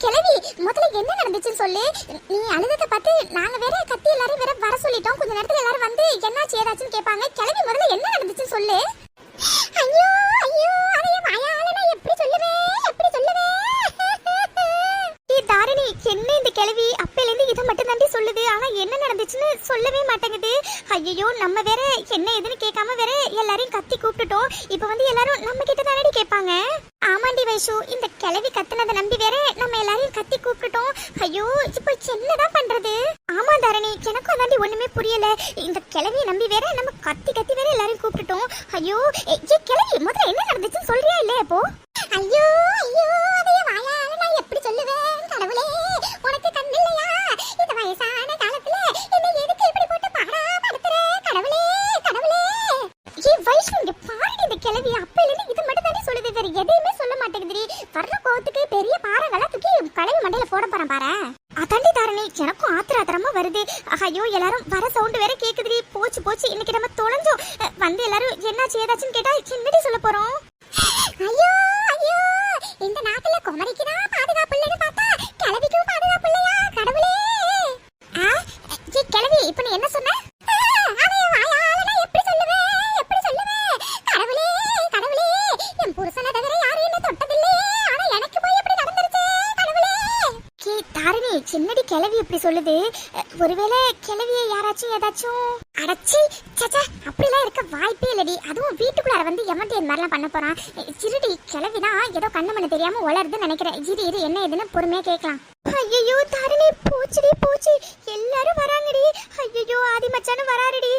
கிளவி முதல்ல என்ன நடந்துச்சுன்னு சொல்லு. நீ அழுதத பார்த்து நாங்க வேற கத்தி எல்லாரும் வேற வர சொல்லிட்டோம். கொஞ்ச நேரத்துல எல்லாரும் வந்து என்னாச்சு ஏதாச்சுன்னு கேட்பாங்க. கிளவி முதல்ல என்ன நடந்துச்சுன்னு சொல்லு. ஐயோ ஐயோ அடைய வாயால நான் எப்படி சொல்லுவேன் எப்படி சொல்லுவேன். தாரணி என்ன இந்த கிளவி அப்பையில இருந்து இதை மட்டும் தாண்டி சொல்லுது. ஆனா என்ன நடந்துச்சுன்னு சொல்லவே மாட்டேங்குது. ஐயோ நம்ம வேற என்ன எதுன்னு கேட்காம வேற எல்லாரையும் கத்தி கூப்பிட்டுட்டோம். இப்ப வந்து எல்லாரும் நம்ம கிட்ட தானடி கேட்பாங்க. ஆமாண்டி வைஷு, இந்த கிளவி கத்துனதை நம்பி வேற நம்ம எல்லாரையும் கத்தி கூப்பிட்டுட்டோம். ஐயோ இப்ப என்னதான் பண்றது. ஆமா தாரணி எனக்கும் அதாண்டி ஒண்ணுமே புரியல. இந்த கிளவியை நம்பி வேற நம்ம கத்தி கத்தி வேற எல்லாரையும் கூப்பிட்டுட்டோம். ஐயோ கிளவி முதல்ல என்ன நடந்துச்சுன்னு சொல்றியா இல்லையா இப்போ. ஐயோ ஐயோ அதைய வாயால நான் எப்படி சொல்லுவேன். கடவுளே உனக்கு கண்ணு இல்லையா? இந்த வயசான காலத்துல என்ன எதுக்கு இப்படி போட்டு பாடா படுத்துற? கடவுளே கடவுளே. வைஷ்ணு இங்க பாருடி, இந்த கிளவி அப்பையில இருந்து இது மட்டும் தானே சொல்லுது. வேற எதையுமே சொல்ல மாட்டேங்குது. வர்ற கோவத்துக்கு பெரிய பாறை வேலை தூக்கி கிளவி மண்டையில போட போறேன் பாரு. அதாண்டி தாரணி எனக்கும் ஆத்திரமா வருது. ஐயோ எல்லாரும் வர சவுண்ட் வேற கேக்குதுடி. போச்சு போச்சு இன்னைக்கு நம்ம தொலைஞ்சோம். வந்து எல்லாரும் என்னாச்சு ஏதாச்சுன்னு கேட்டா என்னடி சொல்ல போறோம். ஐயோ ஐயோ இந்த நாட்டுல குமரிக்குதா பாதுகாப்பு இல்லைன்னு பார்த்தா கிளவிக்கும் பாதுகாப்பு இல்லையா? கடவுளே. கிளவி இப்ப நீ என்ன சொன்ன? சின்னடி கிளவி எப்படி சொல்லுது. ஒருவேளை கிளவியை யாராச்சும் ஏதாச்சும் அடைச்சி சச்சா அப்படிலாம் இருக்க வாய்ப்பே இல்லடி. அதுவும் வீட்டுக்குள்ளார வந்து எமன்டியன் மாதிரிலாம் பண்ண போறான். சிறுடி கிளவிதான் ஏதோ கண்ணு மண்ணு தெரியாம வளருதுன்னு நினைக்கிறேன். இரு என்ன ஏதுன்னு பொறுமையா கேட்கலாம். ஐயோ தாரணி போச்சுடி போச்சு, எல்லாரும் வராங்கடி. ஐயோ ஆதி மச்சானும் வராருடி.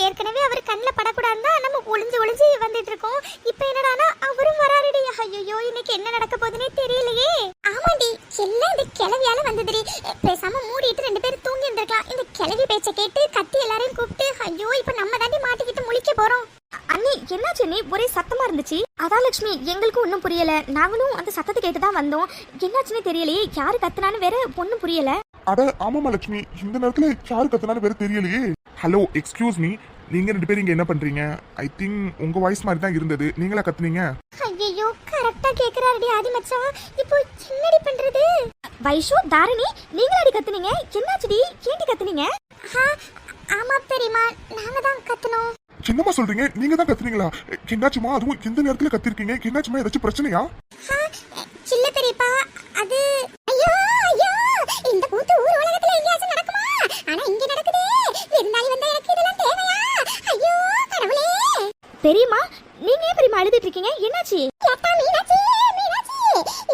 ஏற்கனவே அவர் கண்ணில் படக்கூடாதுன்னா நம்ம ஒளிஞ்சு ஒளிஞ்சு வந்துட்டு இருக்கோம். இப்ப என்னடானா அவரும் வராருடி. ஐயோ இன்னைக்கு என்ன நடக்க போகுதுன்னே தெரியலையே. ஆமாண்டி எல்லாம் இந்த கிளவியால வந்ததுடி. பேசாம மூடிட்டு ரெண்டு பேரும் தூங்கி இருந்திருக்கலாம். இந்த கிளவி பேச்ச கேட்டு கத்தி எல்லாரையும் கூப்பிட்டு ஐயோ இப்ப நம்ம தாண்டி மாட்டிக்கிட்டு முழிக்க போறோம். அண்ணி என்னாச்சு நீ? ஒரே சத்தமா இருந்துச்சு. அதான் லட்சுமி எங்களுக்கும் ஒன்றும் புரியல. நாங்களும் அந்த சத்தத்தை கேட்டுதான் வந்தோம். என்னாச்சுன்னு தெரியலையே. யாரு கத்துனான்னு வேற ஒன்னும் புரியல. அட ஆமாமா லட்சுமி, இந்த நேரத்துல யாரு கத்துனான்னு வேற தெரியலையே. ஹலோ எக்ஸ்கியூஸ் மீ, நீங்க ரெண்டு பேரும் இங்க என்ன பண்றீங்க? ஐ திங்க் உங்க வாய்ஸ் மாதிரி தான் இருந்தது. நீங்களா கத்துனீங்க? ஐயோ கரெக்டா கேக்குறாருடி ஆதி மச்சான். இப்போ என்னடி பண்றது? வைஷு தாரணி நீங்களாடி கத்துனீங்க. என்னாச்சுடி ஏண்டி கத்துனீங்க? ஆமா பெரியமா நாங்க தான் கத்துனோம். என்னமா சொல்றீங்க? நீங்க தான் கத்துனீங்களா? என்னாச்சுமா? அதுவும் எந்த நேரத்துல கத்திருக்கீங்க? என்னாச்சுமா? ஏதாச்சும் பிரச்சனையா? சில்ல பெரியப்பா அது ஐயோ ஐயோ இந்த கூத்து ஊர் உலகத்துல எங்கயாச்சும் நடக்குமா? ஆனா இங்க நடக்குதே. இருந்தாலி வந்தா எனக்கு இதெல்லாம் தேவையா? ஐயோ கடவுளே. பெரியம்மா நீங்க ஏன் பெரியம்மா அழுதுட்டு இருக்கீங்க? என்னாச்சு? ஏத்தா மீனாட்சி மீனாட்சி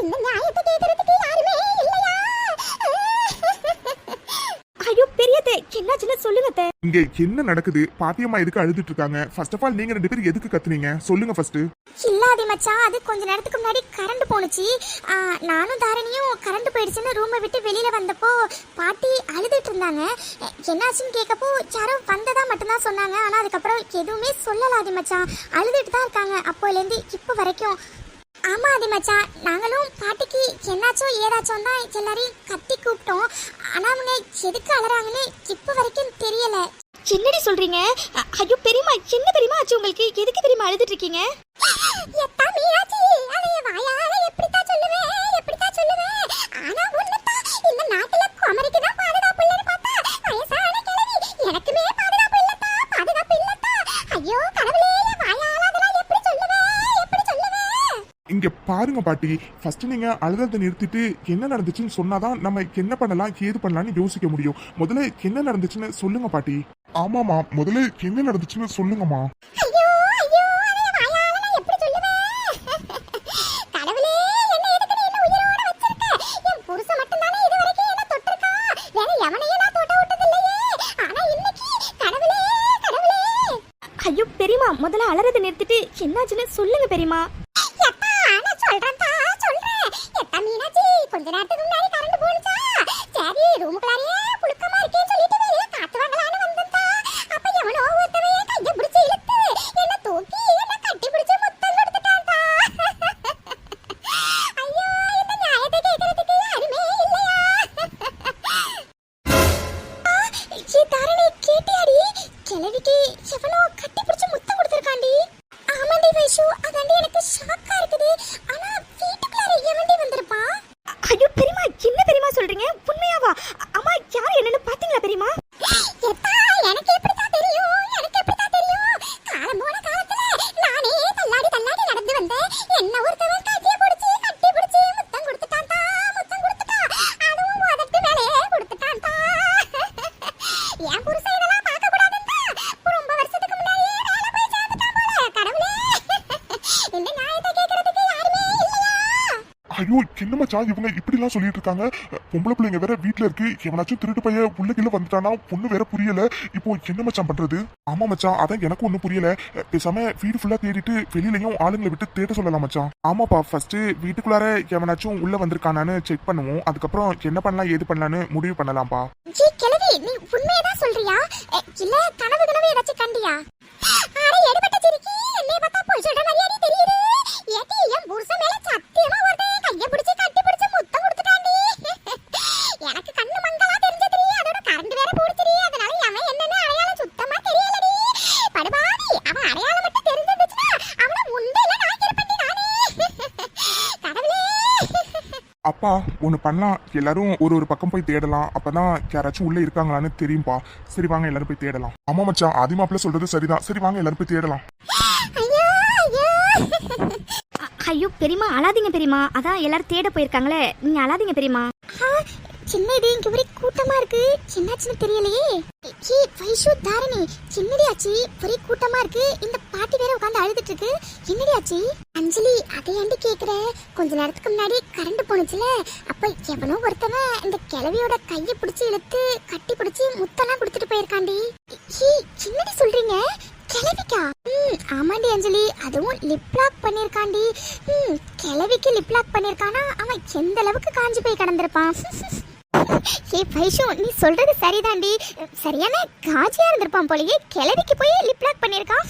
இந்த நியாயத்தை கேக்குறதுக்கு யாருமே இல்லையா? ஐயோ பெரியதே என்னாச்சுன்னு சொல்லுங்க. இங்க என்ன நடக்குது? பாட்டியம்மா எதுக்கு அழுதுட்டு இருக்காங்க? ஃபர்ஸ்ட் ஆஃப் ஆல் நீங்க ரெண்டு பேரும் எதுக்கு கத்துனீங்க சொல்லுங்க ஃபர்ஸ்ட். இல்லாதி மச்சான், அது கொஞ்ச நேரத்துக்கு முன்னாடி கரண்ட் போனுச்சு. நானும் தாரணியும் கரண்ட் போயிடுச்சுன்னு ரூமை விட்டு வெளியில வந்தப்போ பாட்டி அழுதுட்டு இருந்தாங்க. என்னாச்சுன்னு கேட்கப்போ யாரோ வந்ததா மட்டும்தான் சொன்னாங்க. ஆனா அதுக்கப்புறம் எதுவுமே சொல்லலாதி மச்சான். அழுதுட்டு தான் இருக்காங்க அப்போலேருந்து இப்போ வரைக்கும். ஆமா ஆதி மச்சான், நாங்களும் பாட்டிக்கு என்னாச்சோ ஏதாச்சும் தான் எல்லாரையும் கத்தி கூப்பிட்டோம். ஆனா அவங்க எதுக்கு அழறாங்கன்னு இப்போ வரைக்கும் தெரியல. என்னடி சொல்றீங்க? ஐயோ பெரியம்மா என்ன பெரியம்மா ஆச்சு உங்களுக்கு? எதுக்கு பெரியம்மா அழுதுட்டு இருக்கீங்க? எப்பா மீனாட்சி அதைய வாயால எப்படித்தான் சொல்லுவேன் எப்படித்தான் சொல்லுவேன். ஆனா ஒண்ணுதான், இந்த நாட்டுல குமரிக்கு தான் பாதுகாப்பு இல்லைன்னு பார்த்தா வயசான கிழவி எனக்குமே பாதுகாப்பு இல்லத்தா பாதுகாப்பு இல்லத்தா. ஐயோ கடவுளே வாயால அதெல்லாம் எப்படி சொல்லுவேன் எப்படி சொல்லுவேன். இங்க பாருங்க பாட்டி, ஃபர்ஸ்ட் நீங்க அழுதத்தை நிறுத்திட்டு என்ன நடந்துச்சுன்னு சொன்னாதான் நம்ம என்ன பண்ணலாம் ஏது பண்ணலாம்னு யோசிக்க முடியும். முதல்ல என்ன நடந்துச்சுன்னு சொல்லுங்க பாட்டி. ஆமாமா முதல்ல என்ன நடந்துச்சுன்னு சொல்லுங்கம்மா. ஐயோ ஐயோ அதைய வாயால நான் எப்படி சொல்லுவேன். கடவுளே என்ன எதுக்கு நீ என்ன உயிரோட வச்சிருக்க? என் புருஷன் மட்டும் தானே இது வரைக்கும் என்ன தொட்டிருக்கா. வேற எவனையும் நான் தொட்ட விட்டது இல்லையே. ஆனா இன்னைக்கு கடவுளே கடவுளே. ஐயோ பெரியம்மா முதல்ல அலறதை நிறுத்திட்டு என்னாச்சுன்னு சொல்லுங்க பெரியம்மா. எப்பா நான் சொல்றேன்டா சொல்றேன். எப்பா மீனாட்சி கொஞ்ச நேரத்துக்கு முன்னாடி கரண்ட் போனுச்சா. சரி ரூமுக்குள்ளாரே புழுக்கமா இருக்கேன்னு சொல்லிட்டு வெளியே காத்து வாங்கலான்னு வந்தா. அப்ப எவனோ ஒருத்தவையே கையை பிடிச்சி இழுத்து என்ன தூக்கி என்ன கட்டி பிடிச்சி முத்தம் கொடுத்துட்டான்டா. ஐயோ இந்த நியாயத்தை கேட்கறதுக்கு யாருமே இல்லையா? தாரணி கேட்டியாடி? கிழவிக்கு எவனோ கட்டி பிடிச்சி முத்தம் கொடுத்துருக்காண்டி. ஆமாண்டி வைஷு, அதாண்டி எனக்கு ஷாக்கா இருக்குது. ஆனா வீட்டுக்குள்ளார எவன்டி வந்திருப்பா? ஐயோ பெரியமா, என்ன பெரியமா சொல்றீங்க? உண்மையாவா? அம்மா யார் என்னன்னு பாத்தீங்களா பெரியமா? எத்தா, எனக்கு எப்படித்தான் தெரியும்? எனக்கு எப்படித்தான் தெரியும்? காலம் போன காலத்துல நானே தள்ளாடி தள்ளாடி நடந்து வந்தேன். என்ன ஒருத்தவன் கட்டி பிடிச்சு முத்தம் கொடுத்துட்டான் தா, முத்தம் கொடுத்துட்டான். அதுவும் உதட்டு மேலேயே கொடுத்துட்டான் தா. என் புருஷன் இதெல்லாம் பார்க்க கூடாதுன்னு ரொம்ப வருஷத்துக்கு முன்னாடியே வேலை போய் சேர்ந்துட்டான் போல. கடவுளே, இந்த நியாயத்தை கேட்கறதுக்கு யாருமே இல்லையா? ஐயோ என்ன மச்சான் இவங்க இப்படி எல்லாம் சொல்லிட்டு இருக்காங்க. பொம்பளை பிள்ளைங்க வேற வீட்டுல இருக்கு. எவனாச்சும் திருட்டு பைய உள்ள கீழ வந்துட்டானா பொண்ணு வேற புரியல. இப்போ என்ன மச்சான் பண்றது? ஆமா மச்சான், அதான் எனக்கு ஒண்ணும் புரியல. பேசாம வீடு ஃபுல்லா தேடிட்டு வெளியிலயும் ஆளுங்களை விட்டு தேட சொல்லலாம் மச்சான். ஆமாப்பா, ஃபர்ஸ்ட் வீட்டுக்குள்ளார எவனாச்சும் உள்ள வந்திருக்கானான்னு செக் பண்ணுவோம். அதுக்கப்புறம் என்ன பண்ணலாம் ஏது பண்ணலான்னு முடிவு பண்ணலாம்ப்பா. ஜி கிழவி, நீ உண்மையதான் சொல்றியா? இல்ல கனவு ஏதாச்சும் கண்டியா? அட எடுபட்ட சிரிக்கி, என்னைய பார்த்தா போய் சொல்ற மாதிரியா தெரியுது? ஏடி, என் புருஷன் மேல சத்தியமா ஒருத்தன் கைய பிடிச்சு கட்டி பிடிச்சு முத்தம் கொடுத்துட்டாண்டி. எனக்கு கண்ணு மங்களா தெரிஞ்சதுடி, அதோட கரண்ட் வேற போடுச்சுடி. அதனால அவன் என்னன்னு அடையாளம் சுத்தமா தெரியலடி. படுபாவி, அவன் அடையாளம் மட்டும் தெரிஞ்சிருந்துச்சுன்னா அவன முண்டையில நான் இருப்பேன்டி நானே. கடவுளே. அப்பா ஒண்ணு பண்ணலாம், எல்லாரும் ஒரு பக்கம் போய் தேடலாம். அப்பதான் யாராச்சும் உள்ள இருக்காங்களான்னு தெரியும்பா. சரி வாங்க எல்லாரும் போய் தேடலாம். ஆமா மச்சான், ஆதிமாப்பிள்ள சொல்றது சரிதான். சரி வாங்க எல்லாரும் போய் தேடலாம். ஐயோ ஐயோ. ஐயோ பெரியமா அழாதீங்க பெரியமா, அதான் எல்லாரும் தேட போயிருக்காங்களே, நீங்க அழாதீங்க பெரியமா. சின்ன இது இங்க ஒரே கூட்டமா இருக்கு. என்னாச்சுன்னு தெரியலையே. ஏ வைஷு, தாரணி, என்னடி ஆச்சு? ஒரே கூட்டமா இருக்கு. இந்த பாட்டி வேற உட்கார்ந்து அழுதுட்டு இருக்கு. என்னடி ஆச்சு? அஞ்சலி, அதை ஏண்டி கேக்குற? கொஞ்ச நேரத்துக்கு முன்னாடி கரண்ட் போனுச்சுல, அப்ப எவனோ ஒருத்தவன் இந்த கிழவியோட கையை பிடிச்சு இழுத்து கட்டி பிடிச்சு முத்தெல்லாம் கொடுத்துட்டு போயிருக்காண்டி. ஏ என்னடி சொல்றீங்க? கிழவிக்கா? ஆமாண்டி அஞ்சலி, அதுவும் லிப் லாக் பண்ணிருக்காண்டி. கிழவிக்கு லிப் லாக் பண்ணிருக்கானா அவன் எந்த அளவுக்கு காஞ்சி போய் கிடந்திருப்பான். ஏ வைஷு, நீ சொல்றது சரிதாண்டி. சரியான காஜியா இருந்திருப்பான் போலயே. கிழவிக்கு போய் லிப் லாக் பண்ணிருக்கான்.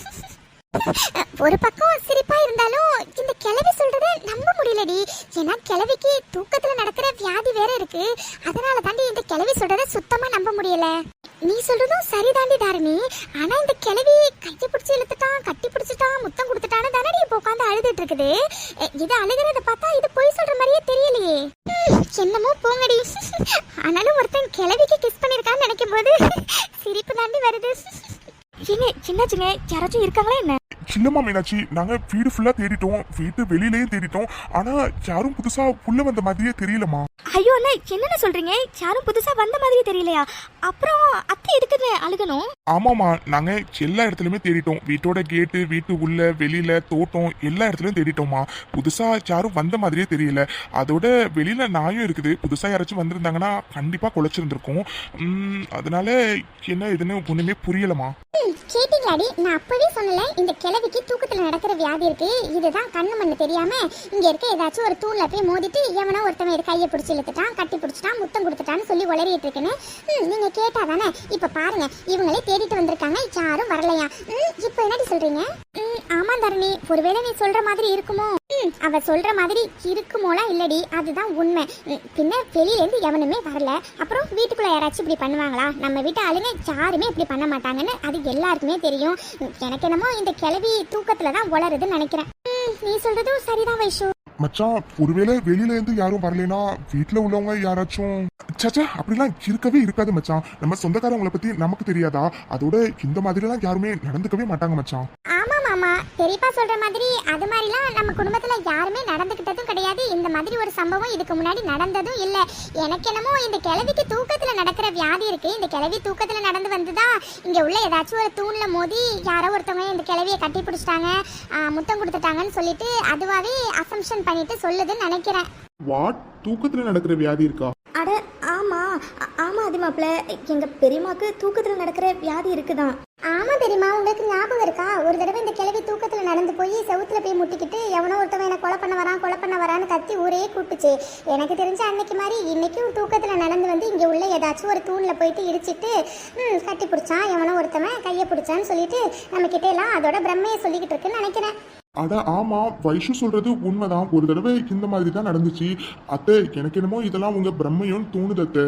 ஒரு பக்கம் சிரிப்பா இருந்தாலும் இந்த கிழவி சொல்றத நம்ப முடியலடி. ஏன்னா கிழவிக்கு தூக்கத்துல நடக்கிற வியாதி வேற இருக்கு. அதனால தாண்டி இந்த கிழவி சொல்றத சுத்தமா நம்ப முடியல. நீ சொல்றதும் சரிதாண்டி தாரணி. ஆனா இந்த கிழவி கையை பிடிச்சி இழுத்துட்டான், கட்டி பிடிச்சிட்டான், முத்தம் கொடுத்துட்டான்னு தானடி இப்போ உட்காந்து அழுதுட்டு இருக்குது. இது அழுகிறத பார்த்தா இது பொய் சொல்ற மாதிரியே தெரியலையே. என்னமோ போங்கடி. ஆனாலும் ஒருத்தன் கிழவிக்கு கிஸ் பண்ணிருக்கான்னு நினைக்கும் போது சிரிப்பு தாண்டி வருது. ஏங்க என்னாச்சுங்க? யாராச்சும் இருக்காங்களா என்ன? இல்லம்மா மீனாட்சி, நாங்க வீடு ஃபுல்லா தேடிட்டோம், வீட்டு வெளியிலயும் தேடிட்டோம். ஆனா யாரும் புதுசா உள்ள வந்த மாதிரியே தெரியலமா. ஐயோ அண்ணா, என்னென்ன சொல்றீங்க? யாரும் புதுசா வந்த மாதிரி தெரியலையா? அப்புறம் அத்தை எதுக்குன்னு அழுகணும்? ஆமாமா, நாங்க எல்லா இடத்துலயுமே தேடிட்டோம். வீட்டோட கேட்டு, வீட்டு உள்ள வெளியில தோட்டம் எல்லா இடத்துலயும் தேடிட்டோமா. புதுசா யாரும் வந்த மாதிரியே தெரியல. அதோட வெளியில நாயும் இருக்குது. புதுசா யாராச்சும் வந்திருந்தாங்கன்னா கண்டிப்பா குலைச்சிருந்திருக்கும். அதனால என்ன இதுன்னு ஒண்ணுமே புரியலமா. கேட்டீங்களாடி, நான் அப்பவே சொன்னல இந்த கிழவிக்கு தூக்கத்துல நடக்கிற வியாதி இருக்கு. இதுதான் கண்ணு மண்ணு தெரியாம இங்க இருக்க ஏதாச்சும் ஒரு தூண்ல போய் மோதிட்டு எவனோ ஒருத்தவன் இது கையை பிடிச்சி இழுத்துட்டான், கட்டி பிடிச்சிட்டான், முத்தம் கொடுத்துட்டான்னு சொல்லி உளறிட்டு இருக்குன்னு நீங்க கேட்டாதானே. இப்ப பாருங்க, இவங்களே தேடிட்டு வந்திருக்காங்க, யாரும் வரலையா. இப்ப என்னடி சொல்றீங்க? ஆமா தரணி, ஒருவேளை நீ சொல்ற மாதிரி இருக்குமோ? அவ சொல்ற மாதிரி இருக்குமோலாம் இல்லடி, அதுதான் உண்மை. பின்ன வெளியில இருந்து எவனுமே வரல. அப்புறம் வீட்டுக்குள்ள யாராச்சும் இப்படி பண்ணுவாங்களா? நம்ம வீட்டு ஆளுங்க யாருமே இப்படி பண்ண மாட்டாங்கன்னு அது எல்லாருக்குமே தெரியும். எனக்கு என்னமோ இந்த கிழவி தூக்கத்துலதான் உளருதுன்னு நினைக்கிறேன். நீ சொல்றதும் சரிதான் வைஷு. மச்சான், ஒருவேளை வெளியில இருந்து யாரும் வரலைன்னா வீட்டுல உள்ளவங்க யாராச்சும். சச்சா, அப்படிலாம் இருக்கவே இருக்காது மச்சான். நம்ம சொந்தக்காரவங்களை பத்தி நமக்கு தெரியாதா? அதோட இந்த மாதிரி எல்லாம் யாருமே நடந்துக்கவே மாட்டாங்க மச்சான். ஆமா மாமா, பெரியப்பா சொல்ற மாதிரி அது மாதிரிலாம் நம்ம குடும்பத்துல யாருமே நடந்துகிட்டதும் கிடையாது. இந்த மாதிரி ஒரு சம்பவம் இதுக்கு முன்னாடி நடந்ததும் இல்ல. எனக்கு என்னமோ இந்த கிழவிக்கு தூக்கத்துல நடக்கிற வியாதி இருக்கு. இந்த கிழவி தூக்கத்துல நடந்து வந்துதான் இங்க உள்ள ஏதாச்சும் ஒரு தூண்ல மோதி யாரோ ஒருத்தவங்க இந்த கிழவியை கட்டி பிடிச்சிட்டாங்க, முத்தம் கொடுத்துட்டாங்கன்னு சொல்லிட்டு அதுவாவே அசம்ஷன் பண்ணிட்டு சொல்லுதுன்னு நினைக்கிறேன். வாட்? தூக்கத்துல நடக்கிற வியாதி இருக்கா? அட ஆமா ஆமா அதிமாப்ல, எங்க பெரியமாக்கு தூக்கத்துல நடக்கிற வியாதி இருக்குதான். ஆமா பெரியமா, உங்களுக்கு ஞாபகம் இருக்கா? ஒரு தடவை இந்த கிழவி தூக்கத்துல நடந்து போய் செவுத்துல போய் முட்டிக்கிட்டு எவனோ ஒருத்தவன் என்ன கொலை பண்ண வரான்னு கத்தி ஊரே கூப்பிட்டுச்சு. எனக்கு தெரிஞ்ச அன்னைக்கு மாதிரி இன்னைக்கும் தூக்கத்துல நடந்து வந்து இங்க உள்ள ஏதாச்சும் ஒரு தூண்ல போயிட்டு இடிச்சிட்டு கட்டி பிடிச்சான், எவனோ ஒருத்தவன் கையை பிடிச்சான்னு சொல்லிட்டு நம்ம கிட்ட எல்லாம் அதோட பிரம்மையை சொல்லிக்கிட்டு இருக்குன்னு நினைக்கிறேன். அட ஆமா, வைஷு சொல்றது உண்மைதான். ஒரு தடவை இந்த மாதிரி தான் நடந்துச்சு. அத்தை, எனக்கு என்னமோ இதெல்லாம் உங்க பிரம்மையும் தோணுது அத்தை.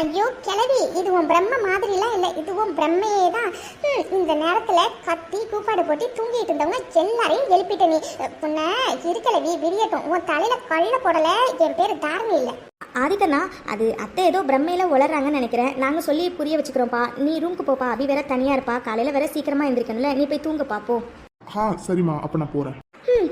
ஐயோ கிழவி, இது உன் பிரம்ம பிரம்ம மாதிரிலாம் இல்லை, இதுவும் பிரம்மையே தான். இந்த நேரத்துல கத்தி கூப்பாடு போட்டு தூங்கிட்டு இருந்தவங்க எல்லாரையும் எழுப்பிட்ட நீ. உன்னை இருக்கலவி விரியட்டும், உன் தலையில கல்ல போடல. என் பேரு தாரணி இல்லை. ஆதித்தனா, அது அத்தை ஏதோ பிரம்மையில உளறாங்கன்னு நினைக்கிறேன். நாங்க சொல்லி புரிய வச்சுக்கிறோம்ப்பா. நீ ரூமுக்கு போப்பா. அபி வேற தனியா இருப்பா, காலையில வேற சீக்கிரமா எந்திரிக்கணும்ல. நீ போய் தூங்குப்பா போ. சரிம்மா, அப்ப நான் போறேன்.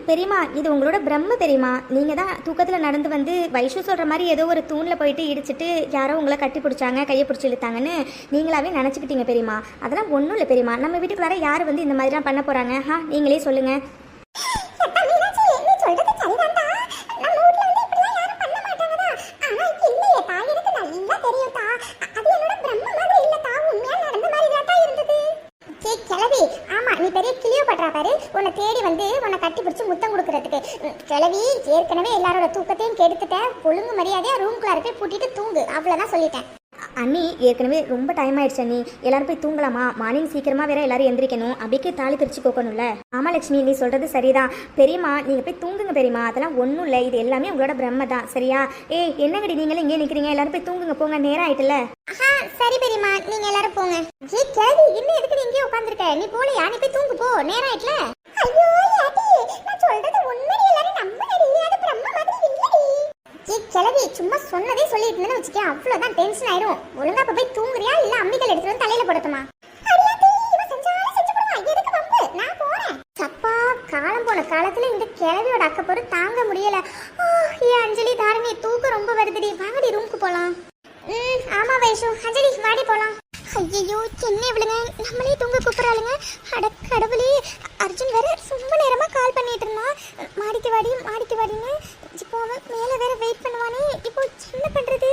பெரியம்மா, இது உங்களோட பிரம்ம தெரியுமா? நீங்க தான் தூக்கத்துல நடந்து வந்து வைஷு சொல்ற மாதிரி ஏதோ ஒரு தூண்ல போயிட்டு இடிச்சிட்டு யாரோ உங்களை கட்டி பிடிச்சாங்க, கையை பிடிச்சி இழுத்தாங்கன்னு நீங்களாவே நினைச்சுக்கிட்டீங்க பெரியம்மா. அதெல்லாம் ஒன்றும் இல்லை பெரியம்மா. நம்ம வீட்டுக்கு வர யார் வந்து இந்த மாதிரிலாம் பண்ண போறாங்க? நீங்களே சொல்லுங்க. உன்னை தேடி வந்து உன்னை கட்டி பிடிச்சி முத்தம் கொடுக்கறதுக்கு. கிளவி, ஏற்கனவே எல்லாரோட தூக்கத்தையும் கெடுத்துட்ட. ஒழுங்கு மரியாதையா ரூம்குள்ளார போய் பூட்டிட்டு தூங்கு, அவ்வளவுதான் சொல்லிட்டேன். அண்ணி, ஏற்கனவே ரொம்ப டைம் ஆயிடுச்சு அண்ணி. எல்லாரும் போய் தூங்கலாமா? மார்னிங் சீக்கிரமா வேற எல்லாரும் எந்திரிக்கணும். அப்படிக்கு தாலி பிரிச்சு கோக்கணும்ல. ஆமா லட்சுமி, நீ சொல்றது சரிதான். பெரியம்மா, நீங்க போய் தூங்குங்க பெரியம்மா. அதெல்லாம் ஒன்றும் இல்லை, இது எல்லாமே உங்களோட பிரம்ம தான். சரியா? என்னங்கடி நீங்களும் இங்கே நிக்கிறீங்க? எல்லாரும் போய் தூங்குங்க போங்க, நேரம் ஆயிட்டுல. சரி பெரியம்மா, நீங்க எல்லாரும் போங்க. கேள்வி இன்னும் எதுக்கு நீ இங்கே உட்காந்துருக்க? நீ போலியா? நீ போய் தூங்கு போ, நேரம் ஆயிட்டுல. ஐயோ நான் சொல்றது உண்மை, எல்லாரும் நம்புறீ. அது பிரம்ம மாதிரி இல்லடி. கிளவி, சும்மா சொன்னதே சொல்லிட்டு இருந்தேன்னு வச்சுக்கேன், அவ்வளவுதான் டென்ஷன் ஆயிரும். ஒழுங்கா போய் தூங்குறியா இல்ல அம்மிகள் எடுத்துட்டு வந்து தலையில போடட்டுமா? நான் போறேன். சப்பா, காலம் போன காலத்துல இந்த கிளவியோட அக்கப்போரு தாங்க முடியல. அஞ்சலி, தாரணி, தூக்கம் ரொம்ப வருதுடி. வாங்கடி ரூமுக்கு போலாம். ஆமா வைஷு, அஞ்சலி வாடி போலாம். ஐயோ, என்ன இவளுங்க நம்மளே தூங்க கூப்பிடறாளுங்க. அட கடவுளே, அர்ஜுன் வேற ரொம்ப நேரமா கால் பண்ணிட்டு இருந்தான். மாடிக்கு வாடி மாடிக்கு வாடின்னு. இப்போ அவன் மேல வேற வெயிட் பண்ணுவானே. இப்போ என்ன பண்றது?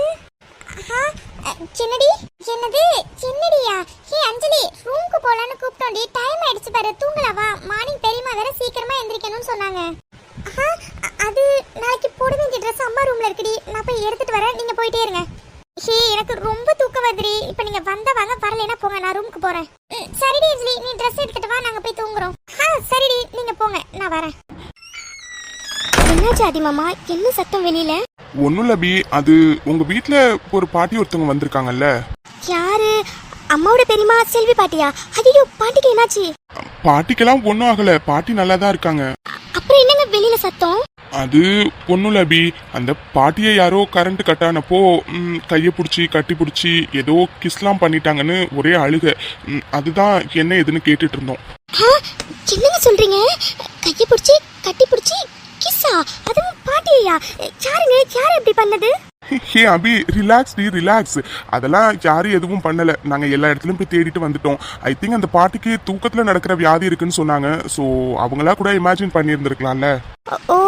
சின்னடி, என்னது சின்னடியா? அஞ்சலி, ரூமுக்கு போலான்னு கூப்பிட்டோண்டி. டைம் ஆயிடுச்சு பாரு, தூங்கலவா? மார்னிங் பெரியம்மா வேற சீக்கிரமா எந்திரிக்கணும்னு சொன்னாங்க. அது நாளைக்கு போட வேண்டிய ட்ரெஸ் அம்மா ரூம்ல இருக்குடி. நான் போய் எடுத்துட்டு வரேன், நீங்க போயிட்டே இருங்க. எனக்கு ரொம்ப தூக்கம் வருதுடி. இப்ப நீங்க வந்தா வாங்க, வரலைன்னா போங்க, நான் ரூமுக்கு போறேன். சரிடி அஞ்சலி, நீ ட்ரெஸ் எடுத்துட்டு வா, நாங்க போய் தூங்குறோம். சரிடி, நீங்க போங்க, நான் வரேன். என்னாச்சு ஆதிமாமா? என்ன சத்தம் வெளியில? ஒன்னும் இல்ல பி, அது உங்க வீட்ல ஒரு பாட்டி ஒருத்தவங்க வந்திருக்காங்கல்ல. யாரு? அம்மாவோட பெரியம்மா செல்வி பாட்டியா? ஐயோ, பாட்டிக்கு என்னாச்சு? பாட்டிக்கெல்லாம் ஒன்னும் ஆகல, பாட்டி நல்லா தான் இருக்காங்க. அப்புறம் என்னங்க வெளியில சத்தம்? அது ஒன்னும் இல்ல பி, அந்த பாட்டியை யாரோ கரண்ட் கட் ஆனப்போ கையை பிடிச்சி கட்டி பிடிச்சி ஏதோ கிஸ்லாம் பண்ணிட்டாங்கன்னு ஒரே அழுக. அதுதான் என்ன ஏதுன்னு கேட்டுட்டு இருந்தோம். என்னங்க சொல்றீங்க? கையை பிடிச்சி கட்டி பிடிச்சி கிஸ்ஸா? அதுவும் பாட்டியா? யாருங்க? யாரு இப்படி பண்ணது? ஹே அபி, ரிலாக்ஸ் டி, ரிலாக்ஸ். அதெல்லாம் யாரும் எதுவும் பண்ணல. நாங்க எல்லா இடத்துலயும் போய் தேடிட்டு வந்துட்டோம். ஐ திங்க் அந்த பாட்டிக்கு தூக்கத்துல நடக்கிற வியாதி இருக்குன்னு சொன்னாங்க. ஸோ அவங்களா கூட இமேஜின் பண்ணியிருந்திருக்கலாம்ல. ஓ,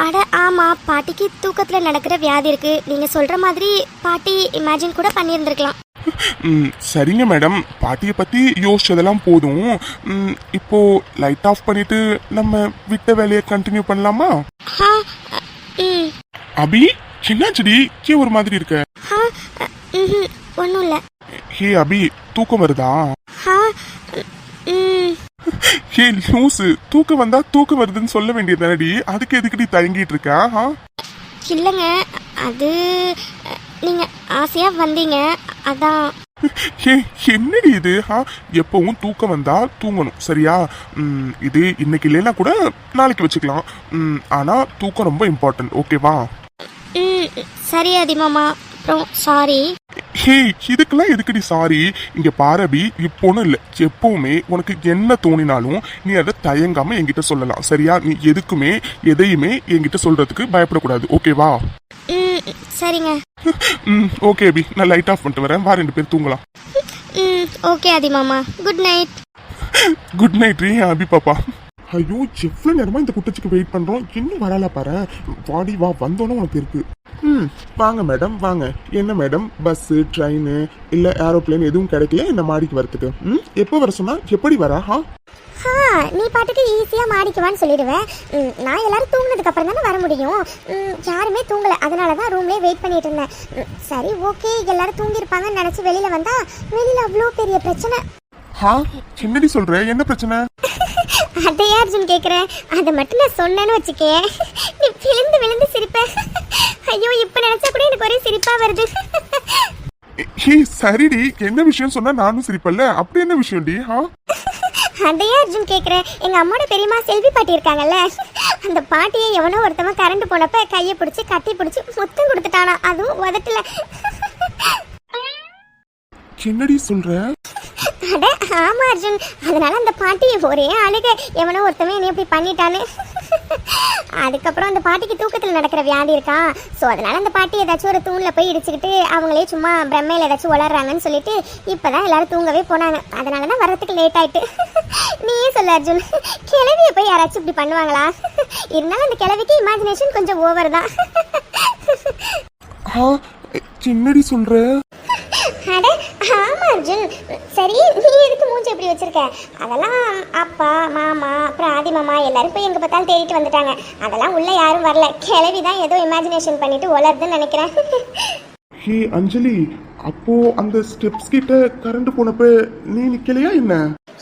அட ஆமா, பாட்டிக்கு தூக்கத்துல நடக்கிற வியாதி இருக்கு. நீங்க சொல்ற மாதிரி பாட்டி இமேஜின் கூட பண்ணியிருந்திருக்கலாம். சரிங்க மேடம், பாட்டியை பத்தி யோசிச்சதெல்லாம் போதும். இப்போ லைட் ஆஃப் பண்ணிட்டு நம்ம விட்ட வேலையை கண்டினியூ பண்ணலாமா? அபி, என்னாச்சுடி? கே ஒரு மாதிரி இருக்க? ஒன்னும் இல்ல. ஹே அபி, தூக்கம் வருதா? ஹே லூசு, தூக்கம் வந்தா தூக்கம் வருதுன்னு சொல்ல வேண்டியதானடி. அதுக்கு எதுக்குடி தயங்கிட்டு இருக்கா? இல்லங்க, அது நீங்க ஆசையா வந்தீங்க, அதான். ஹே, என்னடி இது? எப்பவும் தூக்கம் வந்தா தூங்கணும், சரியா? இது இன்னைக்கு இல்லைன்னா கூட நாளைக்கு வச்சுக்கலாம். ஆனா தூக்கம் ரொம்ப இம்பார்ட்டன்ட், ஓகேவா? சரி அதிமாமா, அப்புறம் சாரி. ஹே, இதுக்கெல்லாம் எதுக்குடி சாரி? இங்க பாரபி, இப்போன்னு இல்ல, எப்பவுமே உனக்கு என்ன தோணினாலும் நீ அதை தயங்காம என்கிட்ட சொல்லலாம், சரியா? நீ எதுக்குமே எதையுமே என்கிட்ட சொல்றதுக்கு பயப்படக்கூடாது, ஓகேவா? சரிங்க. ஓகே அபி, நான் லைட் ஆஃப் பண்ணிட்டு வரேன். வா, 2 பேர் தூங்கலாம். ஓகே அதிமாமா, குட் நைட். குட் நைட் ரீ அபி பாப்பா. ஐயோ, எவ்வளவு நேரமா இந்த குட்டச்சிக்கு வெயிட் பண்றோம், இன்னும் வரல பாரு. வாடி வா, வந்தோன்னு உனக்கு இருக்கு. வாங்க மேடம், வாங்க. என்ன மேடம், பஸ், ட்ரெயின் இல்ல ஏரோப்ளேன் எதுவும் கிடைக்கல இந்த மாடிக்கு வரதுக்கு? எப்போ வர சொன்னா எப்படி வரா? நீ பாட்டுக்கு ஈஸியா மாடிக்குவான்னு சொல்லிடுவேன். நான் எல்லாரும் தூங்கினதுக்கு அப்புறம் தானே வர முடியும். யாருமே தூங்கல, அதனாலதான் ரூம்லயே வெயிட் பண்ணிட்டு இருந்தேன். சரி, ஓகே, எல்லாரும் தூங்கிருப்பாங்கன்னு நினைச்சு வெளியில வந்தா வெளியில அவ்வளோ பெரிய பிரச்சனை. என்னடி சொல்ற? என்ன பிரச்சனை? அதையா அர்ஜுன் கேக்குறேன்? அதை மட்டும் நான் சொன்னேன்னு வச்சுக்கே, நீ விழுந்து விழுந்து சிரிப்ப. ஐயோ, இப்ப நினைச்சா கூட எனக்கு ஒரே சிரிப்பா வருது. ஹே சரிடி, என்ன விஷயம் சொன்னா நானும் சிரிப்பல்ல, அப்படி என்ன விஷயம்டி? அதையே அர்ஜுன் கேட்குறேன். எங்கள் அம்மாவோட பெரியம்மா செல்வி பாட்டி இருக்காங்கல்ல, அந்த பாட்டியை எவனோ ஒருத்தவன் கரண்ட் போனப்ப கையை பிடிச்சி கட்டி பிடிச்சி முத்தம் கொடுத்துட்டானா, அதுவும் உதட்டல. என்னடி சொல்ற? அட ஆமா அர்ஜுன், அதனால அந்த பாட்டி ஒரே அழுக, எவனோ ஒருத்தவன் என்னை இப்படி பண்ணிட்டான்னு. அதுக்கப்புறம் அந்த பாட்டிக்கு தூக்கத்தில் நடக்கிற வியாதி இருக்கா, ஸோ அதனால அந்த பாட்டி ஏதாச்சும் ஒரு தூணில் போய் இடிச்சுக்கிட்டு அவங்களே சும்மா பிரம்மையில் ஏதாச்சும் வளர்றாங்கன்னு சொல்லிட்டு இப்போதான் எல்லாரும் தூங்கவே போனாங்க. அதனால தான் வரத்துக்கு லேட் ஆயிட்டு. நீயே சொல்ல அர்ஜுன், கிழவியை போய் யாராச்சும் இப்படி பண்ணுவாங்களா? இருந்தாலும் அந்த கிழவிக்கு இமேஜினேஷன் கொஞ்சம் ஓவர் தான். என்னடி சொல்ற? அட ஆமா அர்ஜுன். சரி, நீ எதுக்கு மூஞ்சி எப்படி வச்சிருக்க? அதெல்லாம் அப்பா மாமா அப்புறம் ஆதி மாமா எல்லாரும் போய் எங்க பார்த்தாலும் தேடிட்டு வந்துட்டாங்க. அதெல்லாம் உள்ள யாரும் வரல, கிளவி தான் ஏதோ இமேஜினேஷன் பண்ணிட்டு வளருதுன்னு நினைக்கிறேன். ஹே அஞ்சலி, அப்போ அந்த ஸ்டெப்ஸ் கிட்ட கரண்ட் போனப்ப நீ நிக்கலையா என்ன?